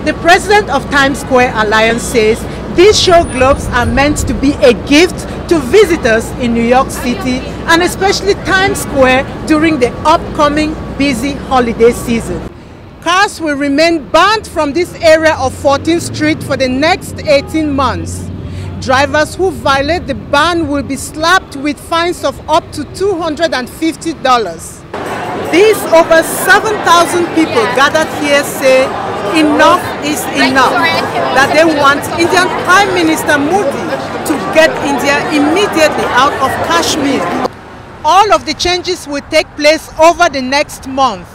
The president of Times Square Alliance says these show globes are meant to be a gift to visitors in New York City and especially Times Square during the upcoming busy holiday season. Cars will remain banned from this area of 14th Street for the next 18 months. Drivers who violate the ban will be slapped with fines of up to $250. These over 7,000 people gathered here say enough is enough, that they want Indian Prime Minister Modi to get India immediately out of Kashmir. All of the changes will take place over the next month.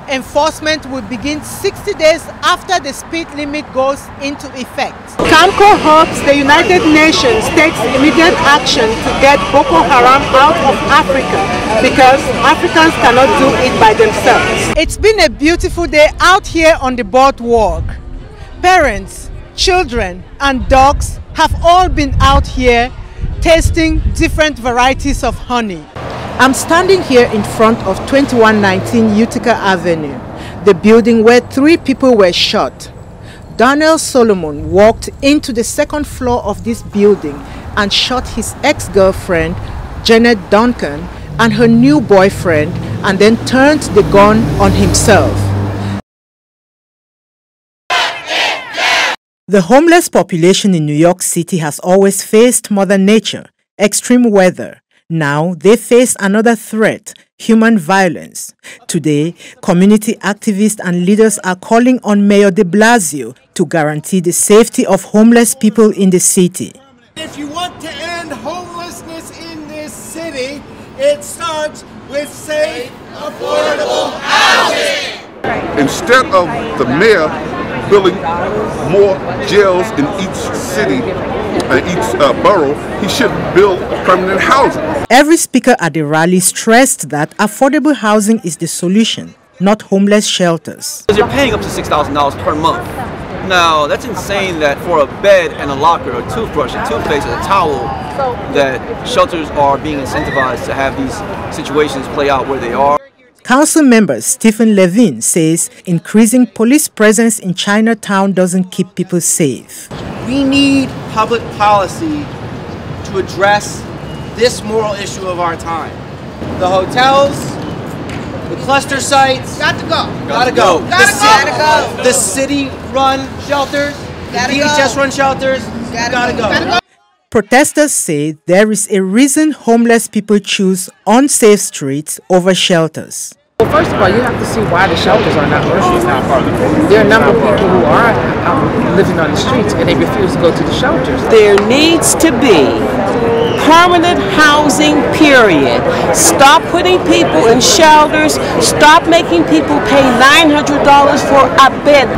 Enforcement will begin 60 days after the speed limit goes into effect. CAMCO hopes the United Nations takes immediate action to get Boko Haram out of Africa because Africans cannot do it by themselves. It's been a beautiful day out here on the boardwalk. Parents, children and dogs have all been out here tasting different varieties of honey. I'm standing here in front of 2119 Utica Avenue, the building where 3 people were shot. Daniel Solomon walked into the second floor of this building and shot his ex-girlfriend, Janet Duncan, and her new boyfriend, and then turned the gun on himself. The homeless population in New York City has always faced Mother Nature, extreme weather. Now they face another threat, human violence. Today, community activists and leaders are calling on Mayor de Blasio to guarantee the safety of homeless people in the city. If you want to end homelessness in this city, it starts with safe, affordable housing. Instead of the mayor building more jails in each city and each borough, he should build permanent housing. Every speaker at the rally stressed that affordable housing is the solution, not homeless shelters. You're paying up to $6,000 per month. Now, that's insane that for a bed and a locker, a toothbrush, a toothpaste, and a towel, that shelters are being incentivized to have these situations play out where they are. Council member Stephen Levine says increasing police presence in Chinatown doesn't keep people safe. We need public policy to address this moral issue of our time. The hotels, the cluster sites, Got to go. gotta go. Gotta go. The city-run shelters, the DHS-run shelters, gotta go. Protesters say there is a reason homeless people choose unsafe streets over shelters. Well, first of all, you have to see why the shelters are not working. There are a number of people who are living on the streets and they refuse to go to the shelters. There needs to be permanent housing, period. Stop putting people in shelters. Stop making people pay $900 for a bed.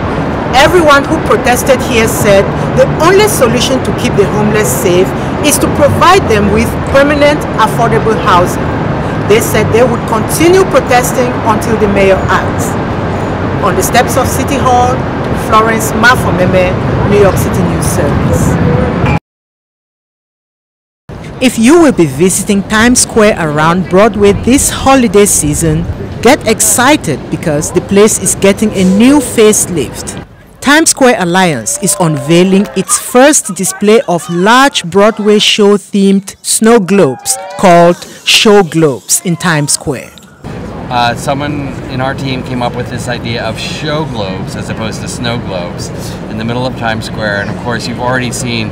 Everyone who protested here said the only solution to keep the homeless safe is to provide them with permanent, affordable housing. They said they would continue protesting until the mayor acts. On the steps of City Hall, Florence Mafomemeh, New York City News Service. If you will be visiting Times Square around Broadway this holiday season, get excited because the place is getting a new facelift. Times Square Alliance is unveiling its first display of large Broadway show-themed snow globes called Show Globes in Times Square. Someone in our team came up with this idea of show globes as opposed to snow globes in the middle of Times Square, and of course you've already seen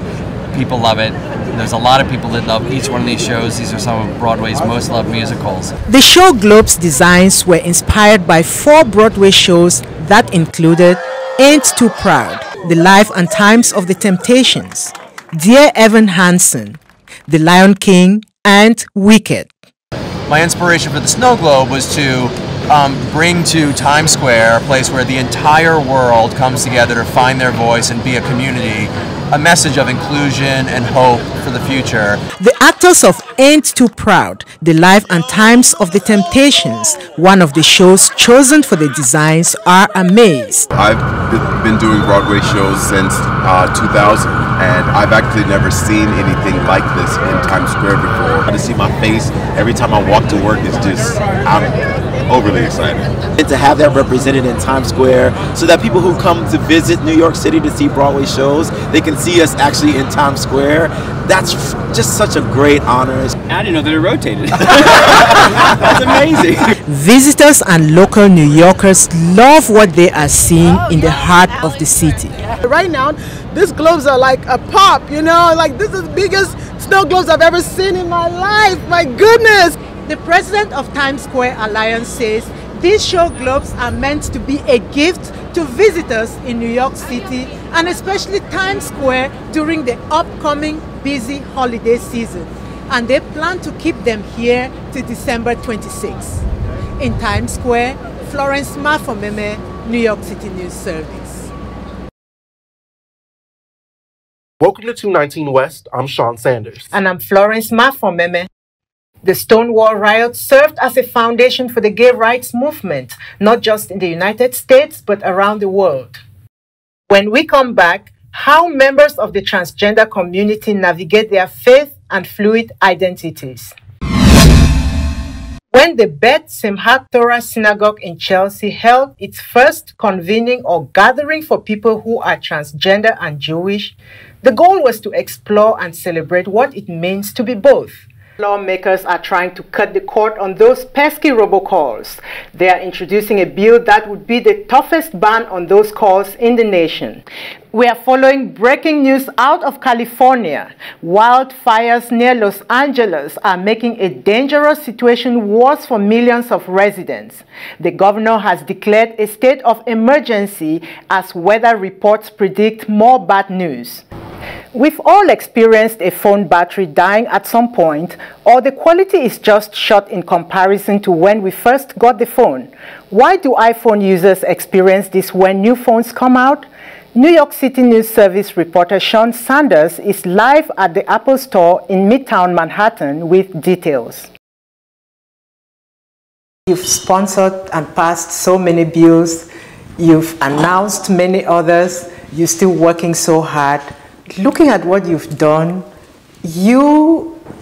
people love it. There's a lot of people that love each one of these shows. These are some of Broadway's most loved musicals. The Show Globes designs were inspired by 4 Broadway shows that included Ain't Too Proud, The Life and Times of the Temptations, Dear Evan Hansen, The Lion King, and Wicked. My inspiration for the snow globe was to bring to Times Square, a place where the entire world comes together to find their voice and be a community, a message of inclusion and hope for the future. The actors of Ain't Too Proud, The Life and Times of the Temptations, one of the shows chosen for the designs, are amazed. I've been doing Broadway shows since 2000, and I've actually never seen anything like this in Times Square before. To see my face every time I walk to work is just, overly excited. And to have that represented in Times Square so that people who come to visit New York City to see Broadway shows, they can see us actually in Times Square. That's just such a great honor. I didn't know that it rotated. That's amazing. Visitors and local New Yorkers love what they are seeing in the heart of the city. Right now, these globes are like a pop, you know, like this is the biggest snow globes I've ever seen in my life. My goodness. The president of Times Square Alliance says these show globes are meant to be a gift to visitors in New York City and especially Times Square during the upcoming busy holiday season. And they plan to keep them here till December 26. In Times Square, Florence Mafomemeh, New York City News Service. Welcome to 219 West. I'm Sean Sanders. And I'm Florence Mafomemeh. The Stonewall riot served as a foundation for the gay rights movement, not just in the United States, but around the world. When we come back, how members of the transgender community navigate their faith and fluid identities. When the Beth Simchat Torah Synagogue in Chelsea held its first convening or gathering for people who are transgender and Jewish, the goal was to explore and celebrate what it means to be both. Lawmakers are trying to cut the cord on those pesky robocalls. They are introducing a bill that would be the toughest ban on those calls in the nation. We are following breaking news out of California. Wildfires near Los Angeles are making a dangerous situation worse for millions of residents. The governor has declared a state of emergency as weather reports predict more bad news. We've all experienced a phone battery dying at some point, or the quality is just shot in comparison to when we first got the phone. Why do iPhone users experience this when new phones come out? New York City News Service reporter Sean Sanders is live at the Apple Store in Midtown Manhattan with details. You've sponsored and passed so many bills. You've announced many others. You're still working so hard. Looking at what you've done,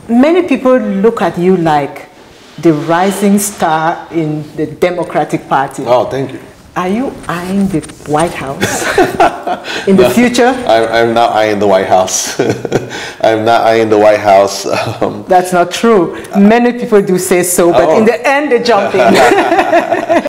many people look at you like the rising star in the Democratic Party. Oh, thank you. Are you eyeing the White House in the future? I'm not eyeing the White House. I'm not eyeing the White House. That's not true. Many people do say so, but in the end they jump in.